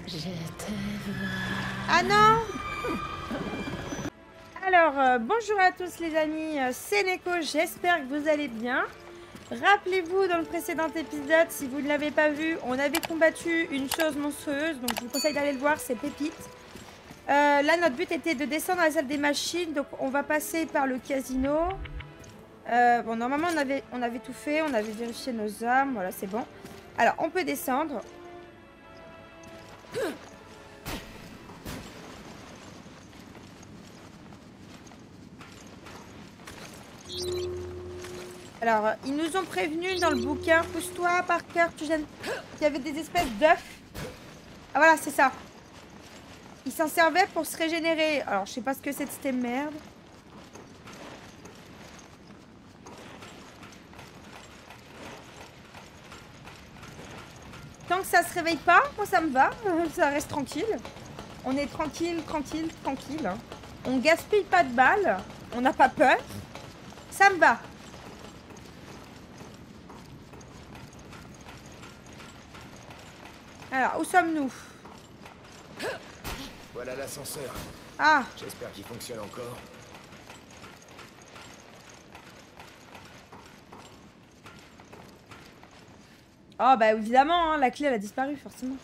Je te vois. Ah non. Alors, bonjour à tous les amis, c'est Neko, j'espère que vous allez bien. Rappelez-vous, dans le précédent épisode, si vous ne l'avez pas vu, on avait combattu une chose monstrueuse, donc je vous conseille d'aller le voir, c'est Pépite. Là, notre but était de descendre à la salle des machines, donc on va passer par le casino. Bon, normalement, on avait tout fait, on avait vérifié nos armes, voilà, c'est bon. Alors, on peut descendre. Alors, ils nous ont prévenus dans le bouquin, pousse-toi, Parker, tu gênes, qu'il y avait des espèces d'œufs. Ah voilà, c'est ça. Ils s'en servaient pour se régénérer. Alors, je sais pas ce que c'est de cette merde. Tant que ça se réveille pas, moi ça me va. Ça reste tranquille. On est tranquille, tranquille, tranquille. On gaspille pas de balles. On n'a pas peur. Ça me va. Alors, où sommes-nous? Voilà l'ascenseur. Ah, J'espère qu'il fonctionne encore. oh bah évidemment, hein, la clé elle a disparu forcément.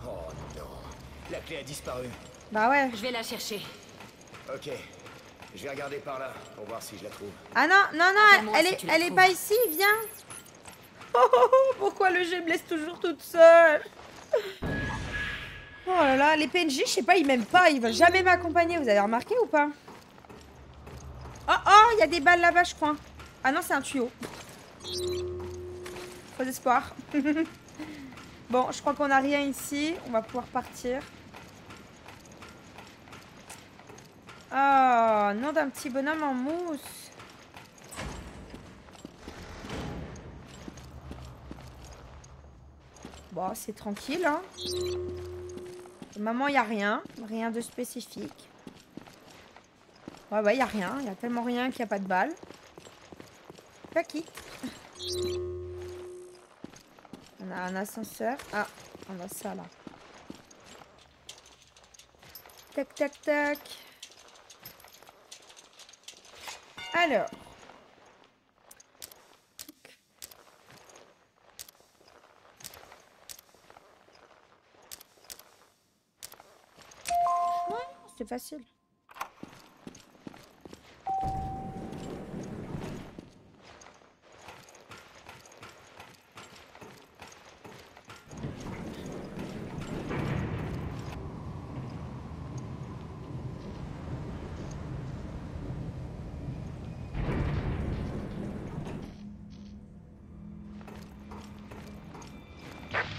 Oh non. La clé a disparu. Bah ouais. Je vais la chercher. Ok. Je vais regarder par là pour voir si je la trouve. Ah non, non, non, Appelle-moi elle si est, tu la elle est trouves. pas ici, viens. Oh, oh, oh, pourquoi le jeu me laisse toujours toute seule? Oh là là, les PNJ, je sais pas, ils m'aiment pas, ils veulent jamais m'accompagner, vous avez remarqué ou pas? Oh, oh, il y a des balles là-bas, je crois. Ah non, c'est un tuyau. Faux espoir. Bon, je crois qu'on a rien ici, on va pouvoir partir. Oh, nom d'un petit bonhomme en mousse. Bon, c'est tranquille, hein. Maman, il n'y a rien. Rien de spécifique. Ouais, il n'y a rien. Il y a tellement rien qu'il n'y a pas de balle. Paki. On a un ascenseur. Ah, on a ça, là. Tac, tac, tac. Alors. Ouais, c'est facile.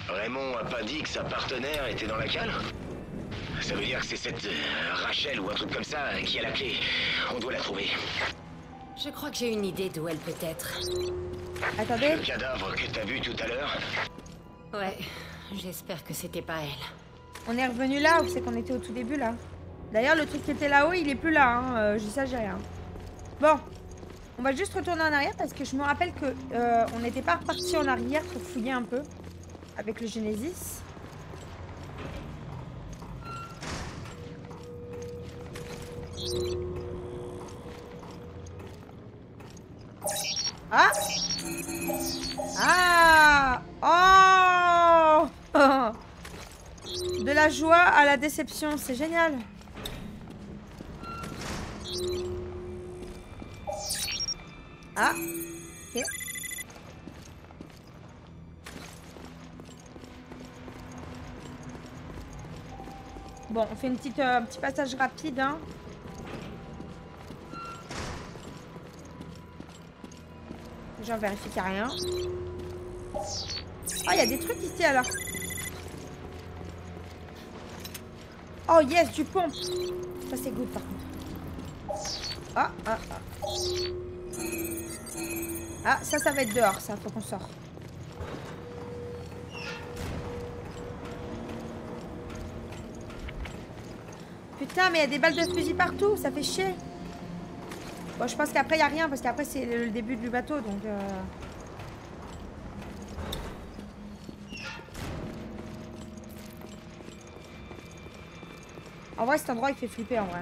Raymond a pas dit que sa partenaire était dans la cale? Ça veut dire que c'est cette Rachel ou un truc comme ça qui a la clé. On doit la trouver. Je crois que j'ai une idée d'où elle peut être. Attendez. Le cadavre que t'as vu tout à l'heure? Ouais, j'espère que c'était pas elle. On est revenu là ou c'est qu'on était au tout début là? D'ailleurs, le truc qui était là-haut, il est plus là. Hein. Je dis ça, j'ai rien. Bon. On va juste retourner en arrière parce que je me rappelle que on n'était pas reparti en arrière pour fouiller un peu avec le Genesis. Ah! Ah! Oh! De la joie à la déception, c'est génial. Ah! Ok. Bon, on fait une petite, un petit passage rapide, hein. Déjà, on vérifie qu'il n'y a rien. Oh, il y a des trucs ici, alors. Oh, yes, du pompe. Ça, c'est good, par contre. Ah, ah, ah. Ah, ça va être dehors, ça. Faut qu'on sort. Putain, mais il y a des balles de fusil partout. Ça fait chier. Bon, je pense qu'après, il n'y a rien. Parce qu'après, c'est le début du bateau, donc... En vrai, cet endroit, il fait flipper, en vrai.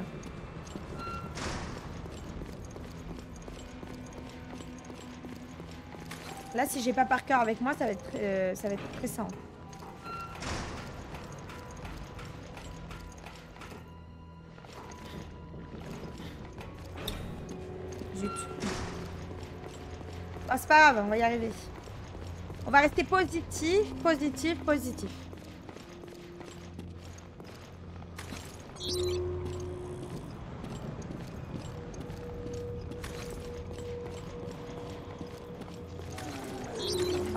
Là, si j'ai pas Parker avec moi, ça va être pressant. Zut. Oh, c'est pas grave, on va y arriver. On va rester positif, positif, positif.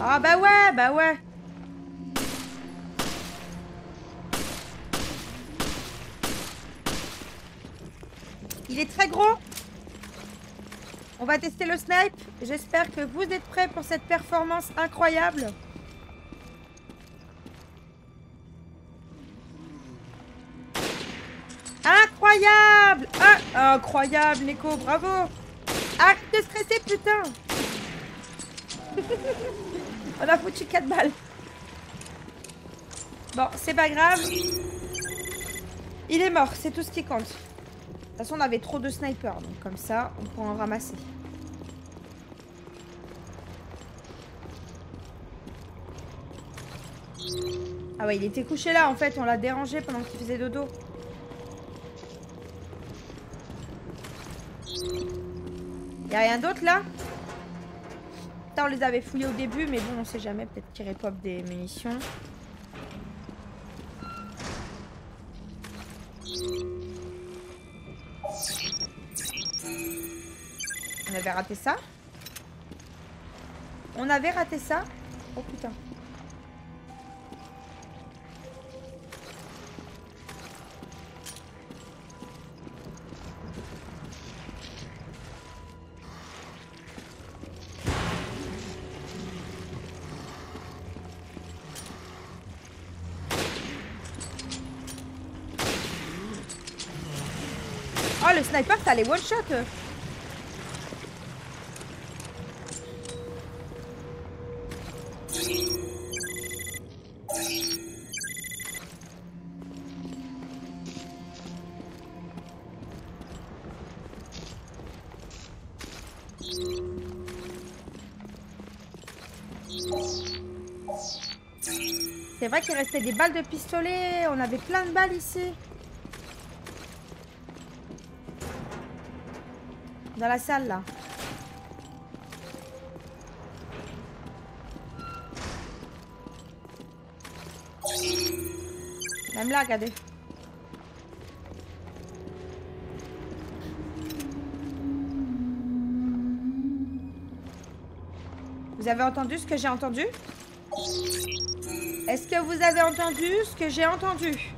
Ah bah ouais, bah ouais. Il est très gros. On va tester le snipe. J'espère que vous êtes prêts pour cette performance incroyable. Incroyable! Ah, incroyable, Neko, bravo! Arrête de stresser, putain! On a foutu 4 balles. Bon, c'est pas grave. Il est mort, c'est tout ce qui compte. De toute façon, on avait trop de snipers, donc comme ça, on pourra en ramasser. Ah ouais, il était couché là, en fait, on l'a dérangé pendant qu'il faisait dodo. Y'a rien d'autre là? Putain, on les avait fouillés au début, mais bon, on sait jamais, peut-être qu'ils repopent des munitions. On avait raté ça? On avait raté ça? Oh putain. Oh, le sniper, t'as les one-shot. C'est vrai qu'il restait des balles de pistolet. On avait plein de balles ici. Dans la salle, là. Même là, regardez. Vous avez entendu ce que j'ai entendu? Est-ce que vous avez entendu ce que j'ai entendu?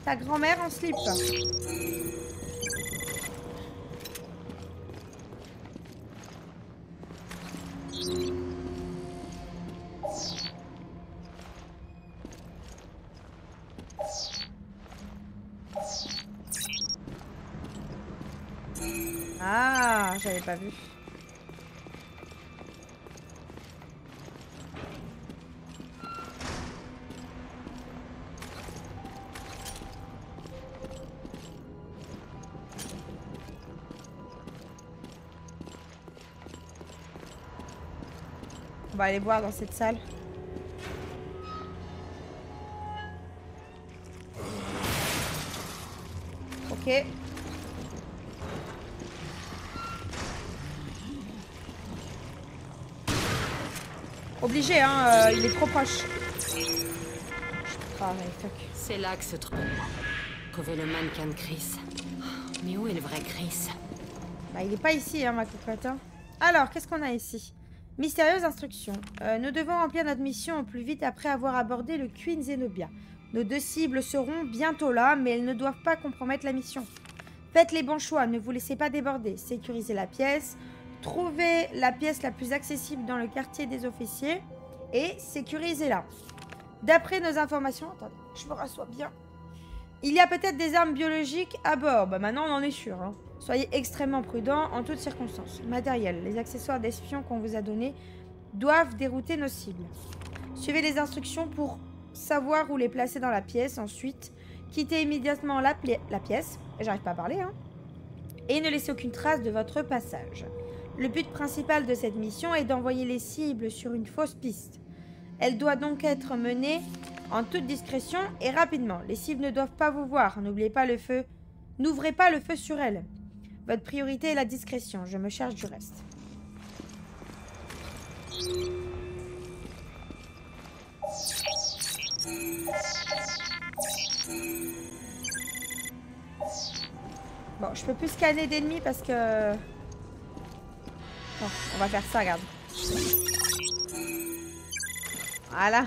Ta grand-mère en slip. Ah, j'avais pas vu. On va aller voir dans cette salle. Ok. Obligé, hein, il est trop proche. Ah, c'est là que se trouve. Trouver le mannequin de Chris. Mais où est le vrai Chris? Bah, il est pas ici, hein, ma cocotte. Hein. Alors, qu'est-ce qu'on a ici? Mystérieuse instruction. Nous devons remplir notre mission au plus vite après avoir abordé le Queen Zenobia. Nos 2 cibles seront bientôt là, mais elles ne doivent pas compromettre la mission. Faites les bons choix, ne vous laissez pas déborder. Sécurisez la pièce. Trouvez la pièce la plus accessible dans le quartier des officiers. Et sécurisez-la. D'après nos informations... Attendez, je me rassois bien. Il y a peut-être des armes biologiques à bord. Bah maintenant, on en est sûr, hein. Soyez extrêmement prudents en toutes circonstances. Matériel. Les accessoires d'espion qu'on vous a donnés doivent dérouter nos cibles. Suivez les instructions pour savoir où les placer dans la pièce. Ensuite, Quittez immédiatement la pièce. J'arrive pas à parler, hein. Et ne laissez aucune trace de votre passage. Le but principal de cette mission est d'envoyer les cibles sur une fausse piste. Elle doit donc être menée en toute discrétion et rapidement. Les cibles ne doivent pas vous voir. N'oubliez pas le feu. N'ouvrez pas le feu sur elles. Votre priorité est la discrétion. Je me charge du reste. Bon, je peux plus scanner d'ennemis parce que... Bon, on va faire ça, regarde. Voilà.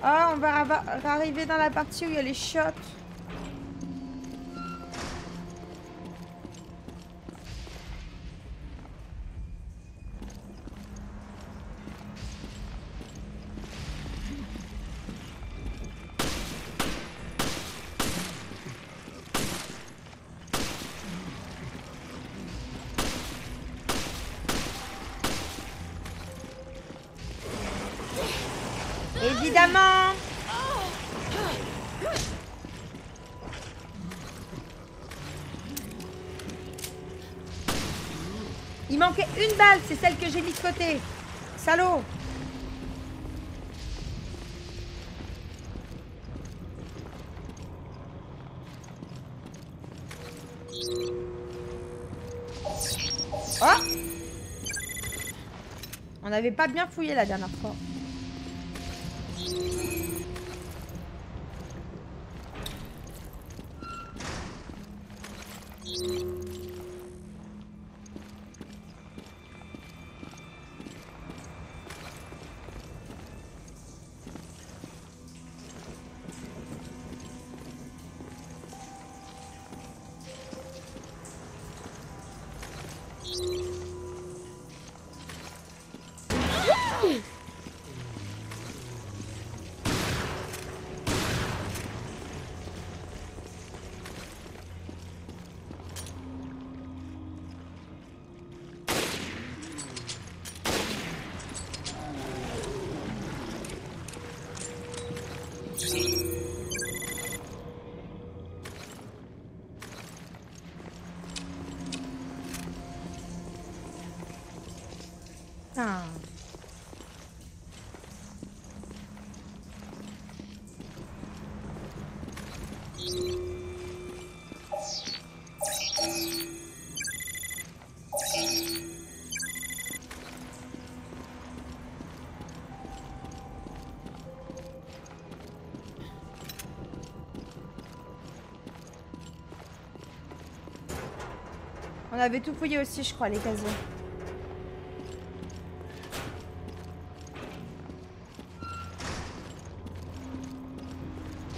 Oh, on va arriver dans la partie où il y a les shots. Évidemment. Il manquait une balle, c'est celle que j'ai mise de côté. Salaud. Oh. On n'avait pas bien fouillé la dernière fois. Ah. On avait tout fouillé aussi, je crois, les casiers.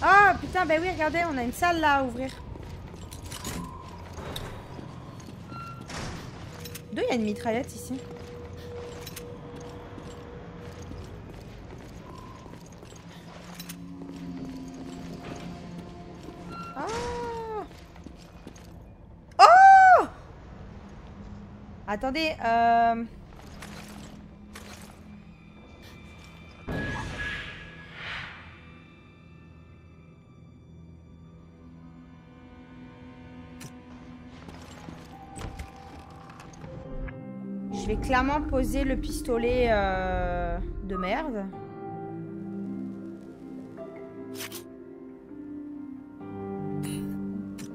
Ah, putain, bah oui, regardez, on a une salle là à ouvrir. D'où il y a une mitraillette ici? Oh! Oh! Attendez, je vais clairement poser le pistolet de merde.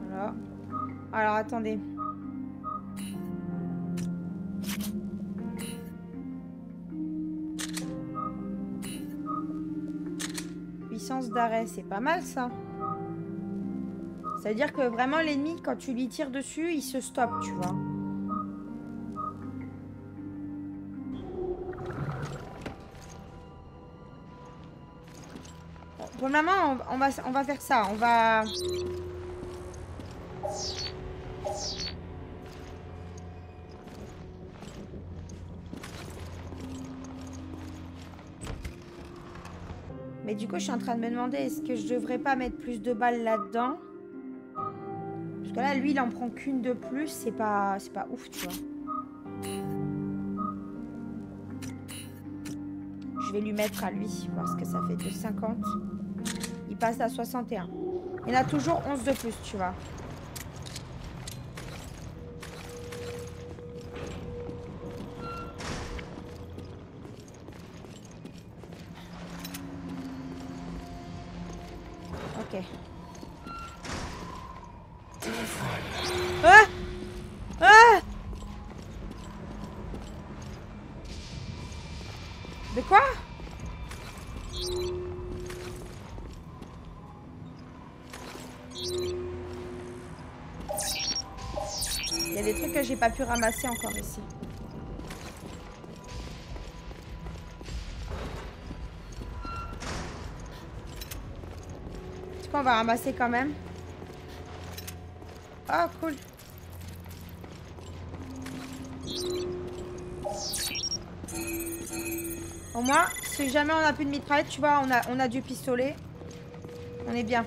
Voilà. Alors, attendez. Puissance d'arrêt, c'est pas mal ça. Ça veut dire que vraiment l'ennemi, quand tu lui tires dessus, il se stoppe, tu vois. Pour le moment, on va faire ça. On va... Mais du coup, je suis en train de me demander, est-ce que je devrais pas mettre plus de balles là-dedans? Parce que là, lui, il en prend qu'une de plus. C'est pas ouf, tu vois. Je vais lui mettre à lui, voir ce que ça fait de 50. Il passe à 61. Il a toujours 11 de plus, tu vois. Ok. Ah! Ah! De quoi? Il y a des trucs que j'ai pas pu ramasser encore ici. Est-ce qu'on va ramasser quand même? Ah, cool. Au moins, si jamais on a plus de mitraillette, tu vois, on a du pistolet. On est bien.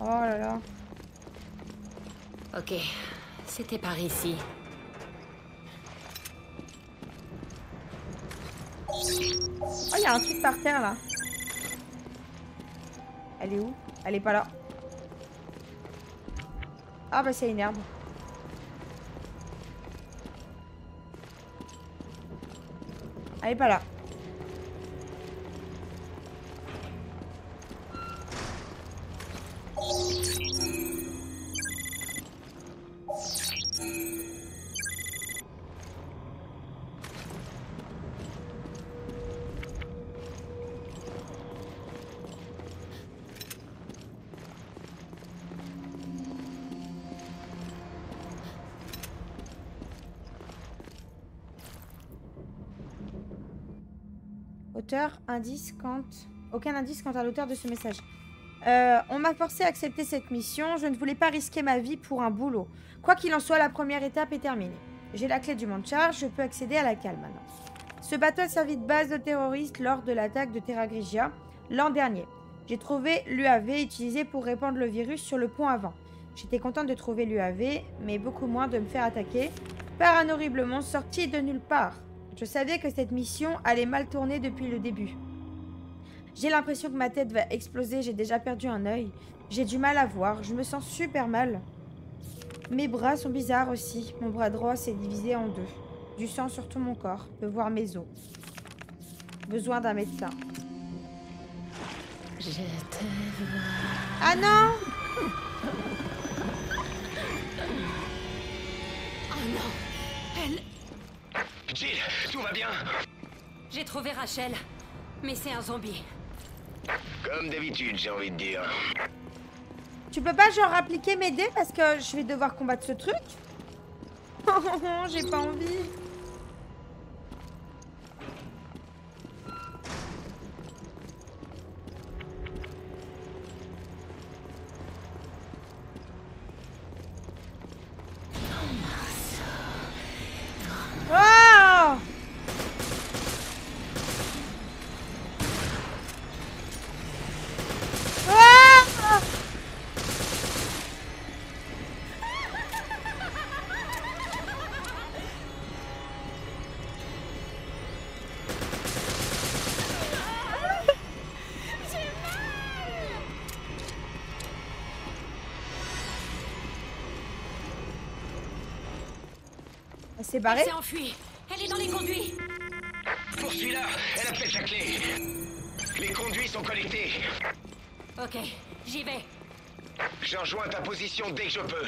Oh là là. Ok, c'était par ici. Oh, il y a un truc par terre là. Elle est où? Elle est pas là. Ah bah c'est une herbe. Elle est pas là. Auteur, indice quant... Aucun indice quant à l'auteur de ce message. On m'a forcé à accepter cette mission. Je ne voulais pas risquer ma vie pour un boulot. Quoi qu'il en soit, la première étape est terminée. J'ai la clé du monde charge, je peux accéder à la cale maintenant. Ce bateau a servi de base aux terroristes lors de l'attaque de Terra Grigia l'an dernier. J'ai trouvé l'UAV utilisé pour répandre le virus sur le pont avant. J'étais contente de trouver l'UAV, mais beaucoup moins de me faire attaquer par un horrible monstre sorti de nulle part. Je savais que cette mission allait mal tourner depuis le début. J'ai l'impression que ma tête va exploser, j'ai déjà perdu un œil. J'ai du mal à voir, je me sens super mal. Mes bras sont bizarres aussi. Mon bras droit s'est divisé en deux. Du sang sur tout mon corps, peut voir mes os. Besoin d'un médecin. Je te vois. Ah non! Oh non! Elle... Jill, tout va bien? J'ai trouvé Rachel, mais c'est un zombie. Comme d'habitude, j'ai envie de dire. Tu peux pas genre appliquer mes dés parce que je vais devoir combattre ce truc? Oh, j'ai pas envie. Oh! Ah! Elle s'est barrée? Elle s'est enfuie. Elle est dans les conduits. Poursuis-la, elle a peut-être la clé. Les conduits sont connectés. Ok, j'y vais. Je rejoins ta position dès que je peux.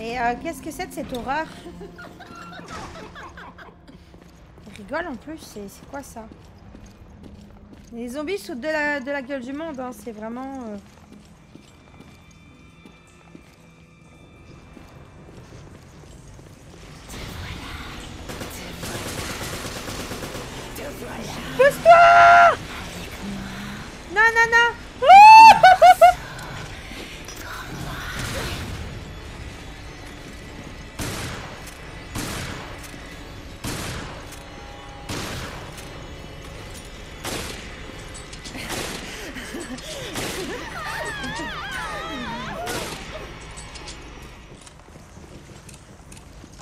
Mais qu'est-ce que c'est de cette horreur? Il rigole en plus, c'est quoi ça? Les zombies sautent de la gueule du monde, hein. C'est vraiment... Pousse-toi! Non, non, non!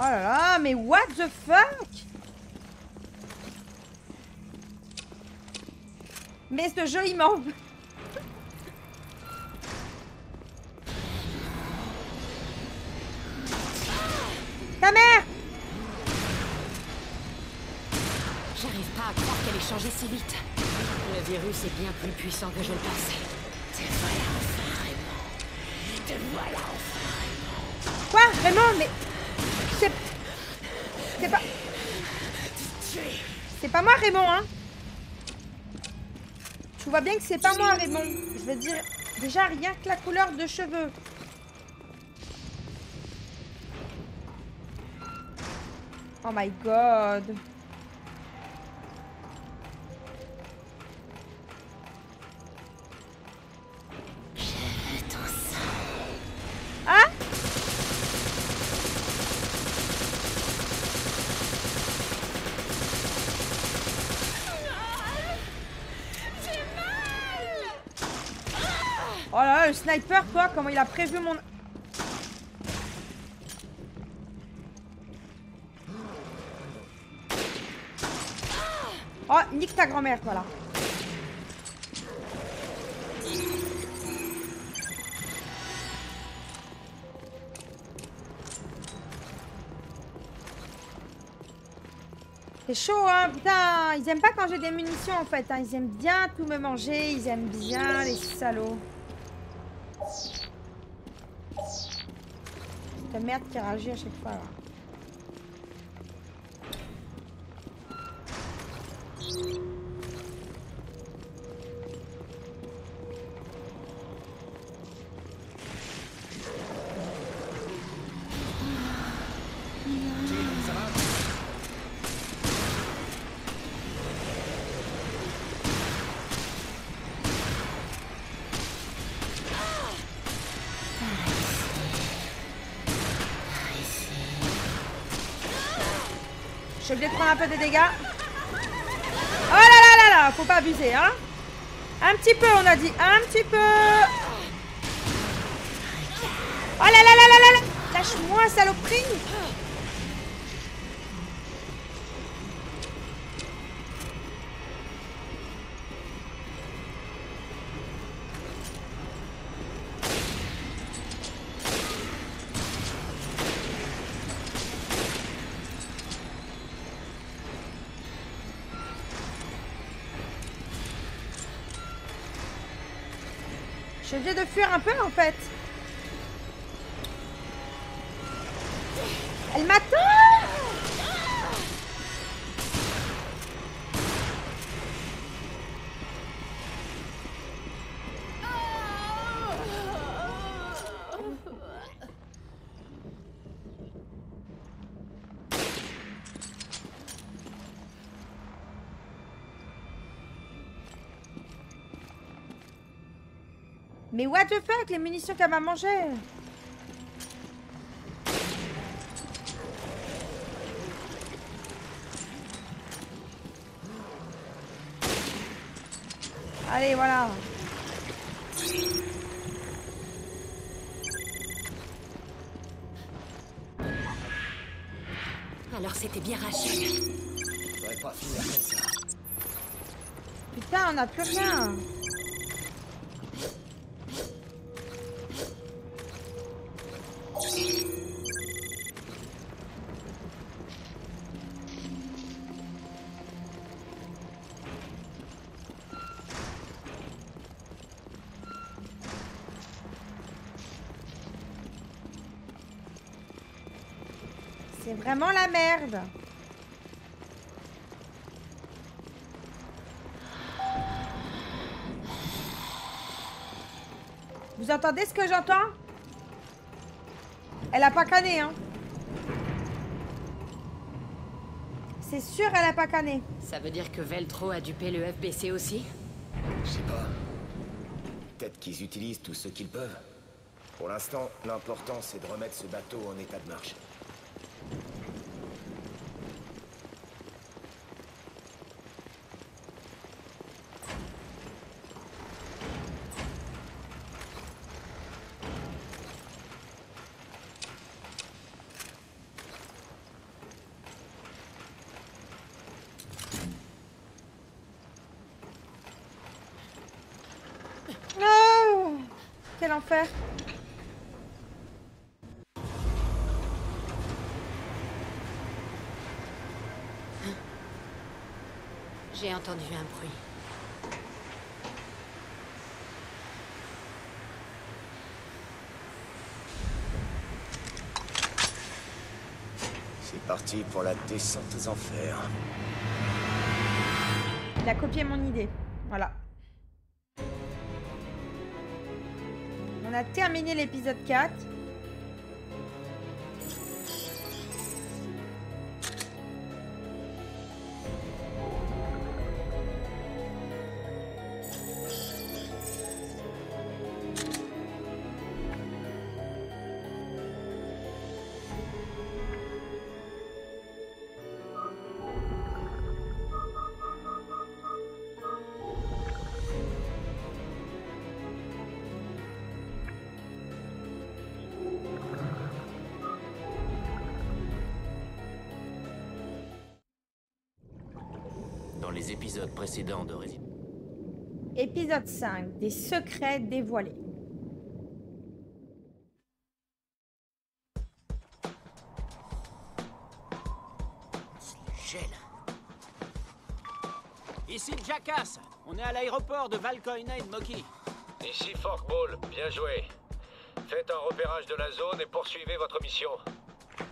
Oh là là, mais what the fuck? Mais ce jeu, il m'en... Ta mère! J'arrive pas à croire qu'elle ait changé si vite. Le virus est bien plus puissant que je le pensais. Te voilà enfin, Raymond. Te voilà enfin, Raymond. Quoi? Raymond, mais... C'est pas... C'est pas moi, Raymond, hein? Tu vois bien que c'est pas moi, Raymond. Je veux dire, déjà, rien que la couleur de cheveux. Oh my god. Ah? Oh là là, le sniper, quoi, comment il a prévu mon... Oh, nique ta grand-mère, voilà. C'est chaud, hein, putain, ils aiment pas quand j'ai des munitions, en fait, hein. Ils aiment bien tout me manger, ils aiment bien les salauds. Cette merde qui réagit à chaque fois, là. Je suis obligée de prendre un peu de dégâts. Oh là là là là, faut pas abuser, hein. Un petit peu, on a dit, un petit peu. Oh là là là là là là. Lâche-moi, saloperie. Je suis obligée de fuir un peu en fait. Elle m'attend. Mais what the fuck, les munitions qu'elle m'a mangées. Allez, voilà. Alors c'était bien Rachel. Faudrait pas finir comme ça. Putain, on n'a plus rien. C'est vraiment la merde. Vous entendez ce que j'entends? Elle a pas canné, hein. C'est sûr, elle a pas canné. Ça veut dire que Veltro a dupé le FBC aussi? Je sais pas. Peut-être qu'ils utilisent tout ce qu'ils peuvent. Pour l'instant, l'important c'est de remettre ce bateau en état de marche. Oh, quel enfer. J'ai entendu un bruit. C'est parti pour la descente aux enfers. Il a copié mon idée. Voilà. On a terminé l'épisode 4. Dans les épisodes précédents de Resident Épisode 5. Des secrets dévoilés. Gel. Ici Jackass. On est à l'aéroport de Valkoinen Moki. Ici Forkball, bien joué. Faites un repérage de la zone et poursuivez votre mission.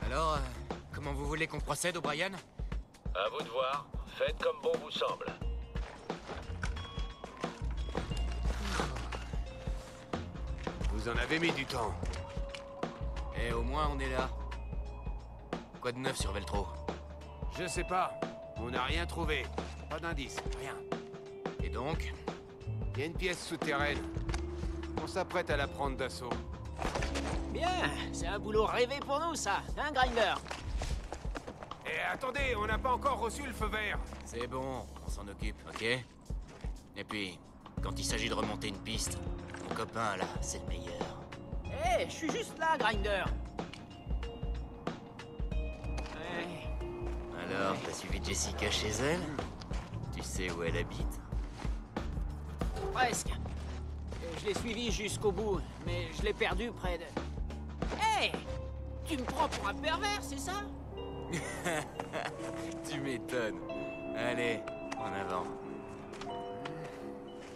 Alors, comment vous voulez qu'on procède, O'Brien? À vous de voir. Faites comme bon vous semble. Vous en avez mis du temps. Eh, au moins, on est là. Quoi de neuf sur Veltro? Je sais pas. On n'a rien trouvé. Pas d'indice, rien. Et donc? Il y a une pièce souterraine. On s'apprête à la prendre d'assaut. Bien, c'est un boulot rêvé pour nous, ça, hein, Grinder? Et attendez, on n'a pas encore reçu le feu vert. C'est bon, on s'en occupe, ok? Et puis, quand il s'agit de remonter une piste, mon copain, là, c'est le meilleur. Eh, je suis juste là, Grinder. Ouais. Alors, t'as suivi Jessica chez elle? Tu sais où elle habite? Presque. Je l'ai suivi jusqu'au bout, mais je l'ai perdu près de... Hey! Tu me prends pour un pervers, c'est ça? Tu m'étonnes. Allez, en avant.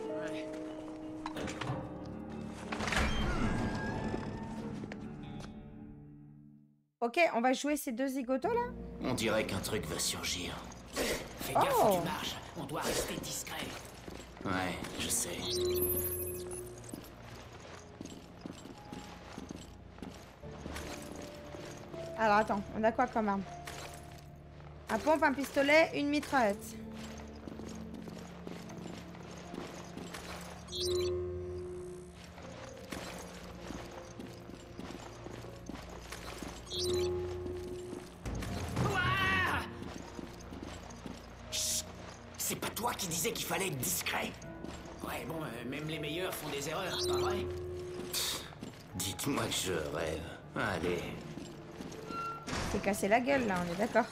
Ouais. Ok, on va jouer ces deux zigotos là. On dirait qu'un truc va surgir. Fais gaffe où tu marches, on doit rester discret. Ouais, je sais. Alors attends, on a quoi comme arme? Un pompe, un pistolet, une mitraillette. Chut! C'est pas toi qui disais qu'il fallait être discret. Ouais, bon, même les meilleurs font des erreurs, pas vrai? Dites-moi que je rêve. Allez. C'est cassé la gueule là, on est d'accord.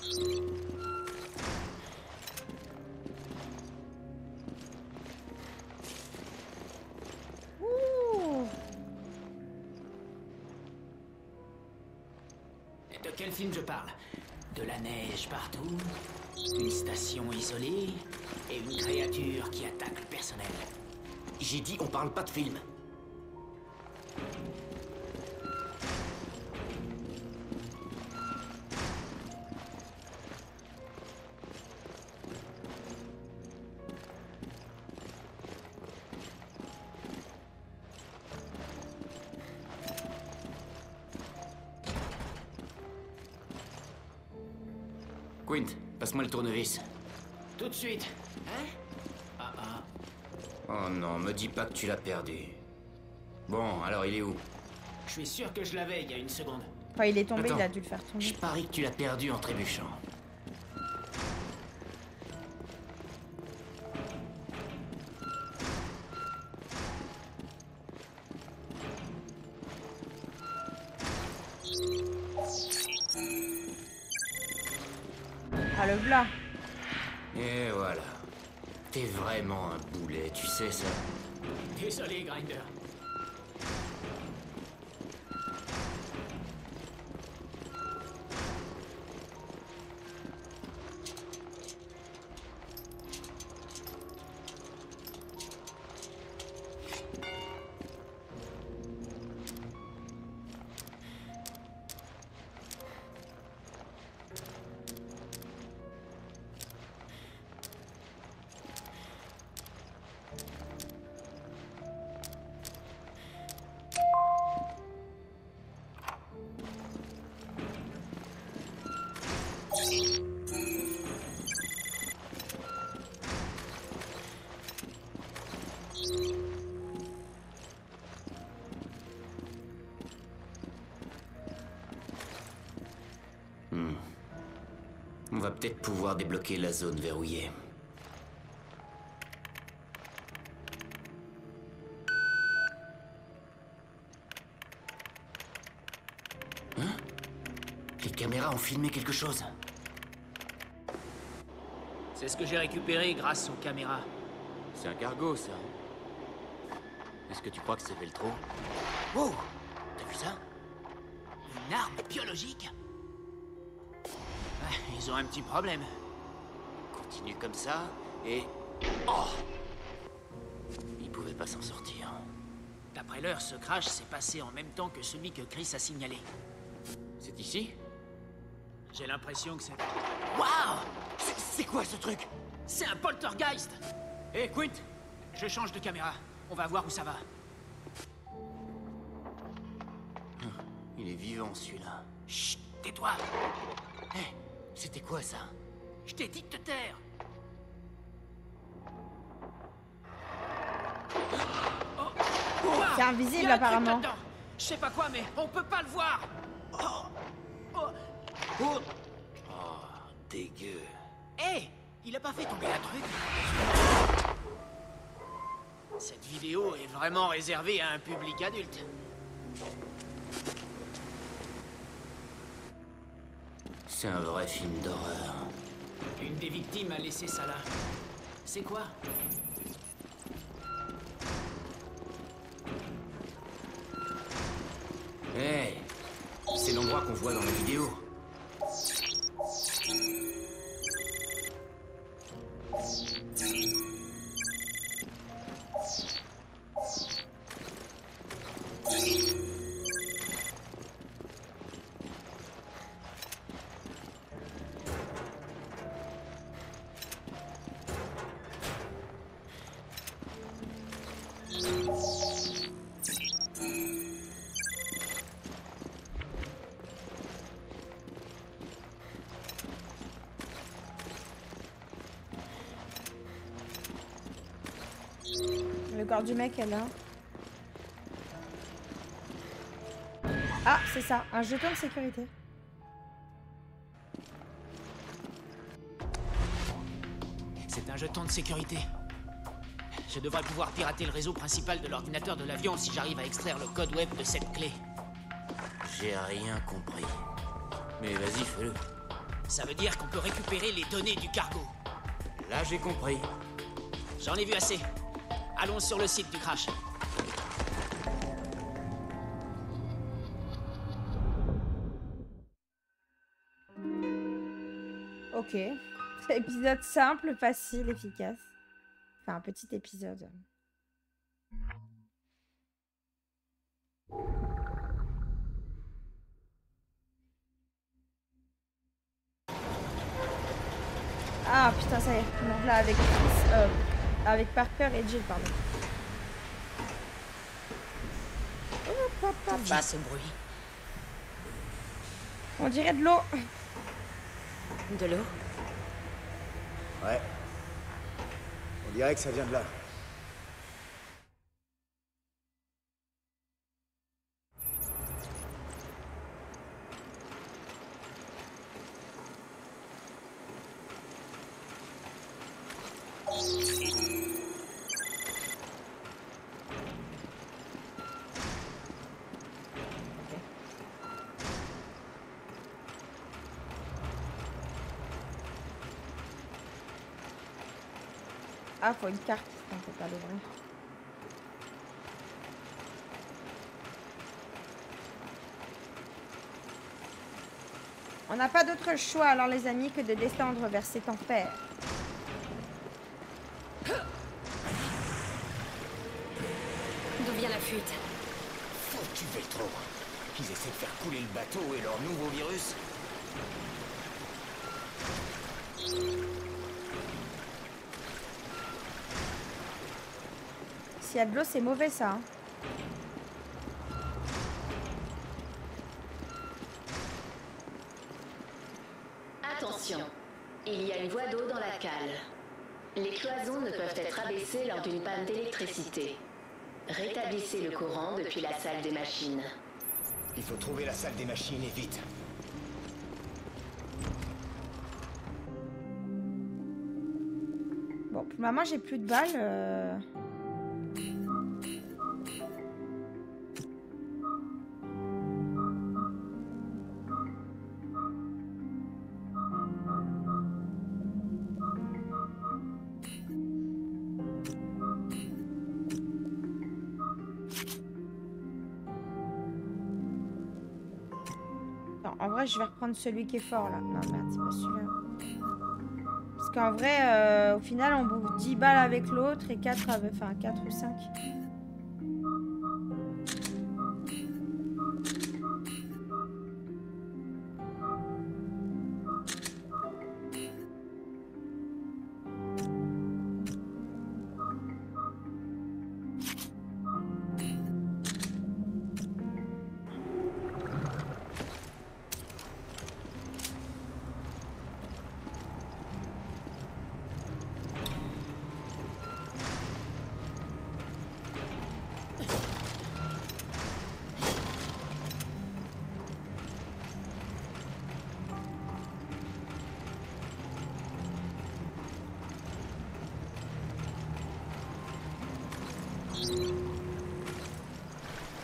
Ouh. De quel film je parle? De la neige partout, une station isolée et une créature qui attaque le personnel. J'ai dit on parle pas de film. Quint, passe-moi le tournevis. Tout de suite. Hein? Ah ah. Oh non, me dis pas que tu l'as perdu. Bon, alors il est où? Je suis sûr que je l'avais il y a une seconde. Enfin, il est tombé, Attends. il a dû le faire tomber. Je parie que tu l'as perdu en trébuchant. Ah, le v'là. Et voilà. T'es vraiment un boulet, tu sais ça? Désolé, Grinder. On va peut-être pouvoir débloquer la zone verrouillée. Hein? Les caméras ont filmé quelque chose. C'est ce que j'ai récupéré grâce aux caméras. C'est un cargo, ça. Est-ce que tu crois que c'est Veltro? Wow! T'as vu ça? Une arme biologique? Ah, ils ont un petit problème. Continue comme ça, et... Oh! Ils pouvaient pas s'en sortir. D'après l'heure, ce crash s'est passé en même temps que celui que Chris a signalé. C'est ici? J'ai l'impression que c'est... Waouh! C'est quoi ce truc? C'est un poltergeist! Hé, Quint! Je change de caméra. On va voir où ça va. Il est vivant, celui-là. Chut! Tais-toi! Hé, c'était quoi, ça? Je t'ai dit de te taire! C'est invisible, Y a un truc apparemment. là-dedans. Je sais pas quoi, mais on peut pas le voir! Dégueu. Hé! Il a pas fait tomber un truc? Cette vidéo est vraiment réservée à un public adulte. C'est un vrai film d'horreur. Une des victimes a laissé ça là. C'est quoi? Hé! C'est l'endroit qu'on voit dans la vidéo. Le corps du mec est là. Ah, c'est ça, un jeton de sécurité. C'est un jeton de sécurité. Je devrais pouvoir pirater le réseau principal de l'ordinateur de l'avion si j'arrive à extraire le code web de cette clé. J'ai rien compris. Mais vas-y, fais-le. Ça veut dire qu'on peut récupérer les données du cargo. Là, j'ai compris. J'en ai vu assez. Allons sur le site du crash. Ok. Épisode simple, facile, efficace. Enfin, un petit épisode. Ah putain, ça y est. Donc là, avec Chris, avec Parker et Jill, pardon. Hop, hop, hop, hop. D'où vient ce bruit? On dirait de l'eau. De l'eau? Ouais. On dirait que ça vient de là. Ah, faut une carte, on peut pas l'ouvrir. On n'a pas d'autre choix alors les amis que de descendre vers cet enfer. D'où vient la fuite? Foutu Veltro. Ils essaient de faire couler le bateau et leur nouveau virus. S'il y a de l'eau, c'est mauvais ça. Hein. Attention, il y a une voie d'eau dans la cale. Les cloisons ne peuvent être abaissées lors d'une panne d'électricité. Rétablissez le courant depuis la salle des machines. Il faut trouver la salle des machines et vite. Bon, pour le moment, j'ai plus de balles. En vrai, je vais reprendre celui qui est fort, là. Non, merde, c'est pas celui-là. Parce qu'en vrai, au final, on bouffe 10 balles avec l'autre et 4 avec... Enfin, 4 ou 5.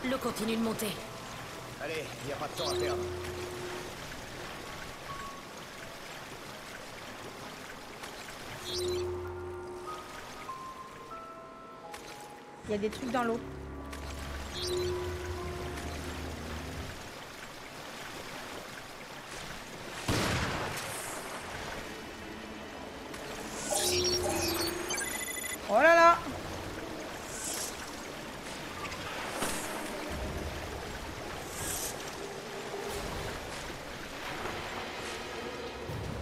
L'eau continue de monter. Allez, il n'y a pas de temps à perdre. Il y a des trucs dans l'eau. Oh là là!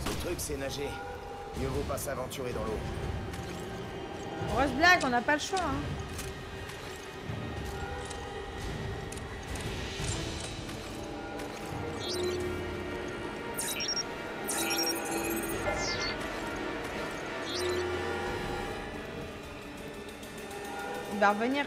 Ce truc, c'est nager. Mieux vaut pas s'aventurer dans l'eau. Grosse blague, on n'a pas le choix. Hein. Il va revenir.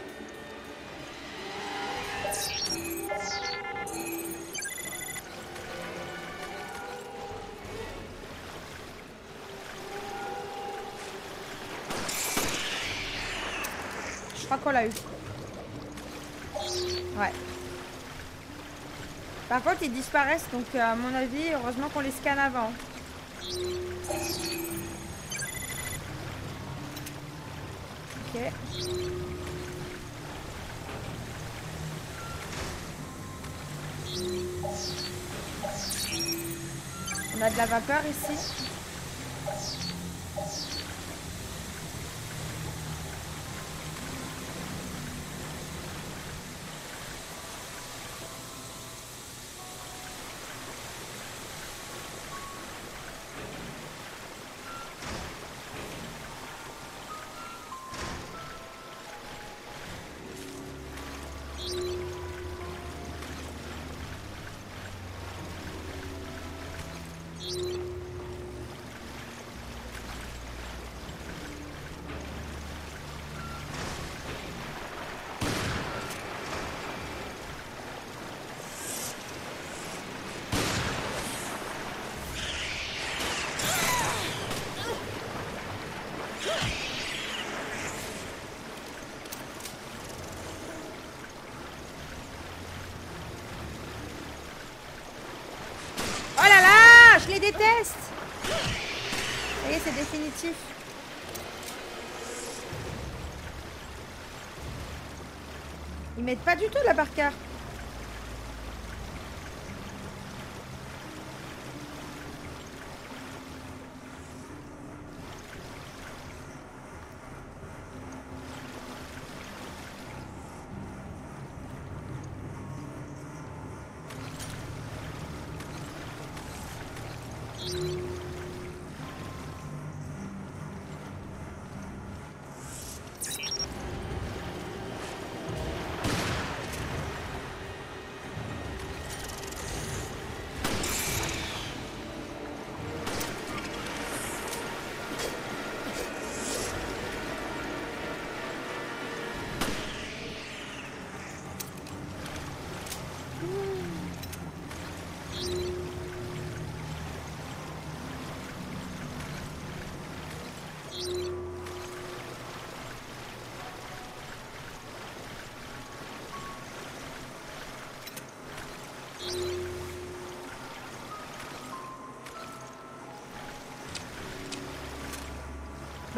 Je crois qu'on l'a eu. Ouais. Par contre, ils disparaissent, donc à mon avis, heureusement qu'on les scanne avant. Ok. On a de la vapeur ici. là là, je les déteste. Ça y est, c'est définitif. Ils mettent pas du tout là par cœur.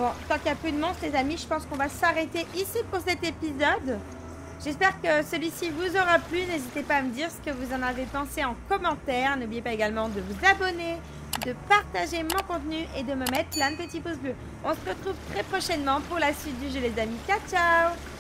Bon, tant qu'il n'y a plus de monstres, les amis, je pense qu'on va s'arrêter ici pour cet épisode. J'espère que celui-ci vous aura plu. N'hésitez pas à me dire ce que vous en avez pensé en commentaire. N'oubliez pas également de vous abonner, de partager mon contenu et de me mettre plein de petits pouces bleus. On se retrouve très prochainement pour la suite du jeu, les amis. Ciao, ciao!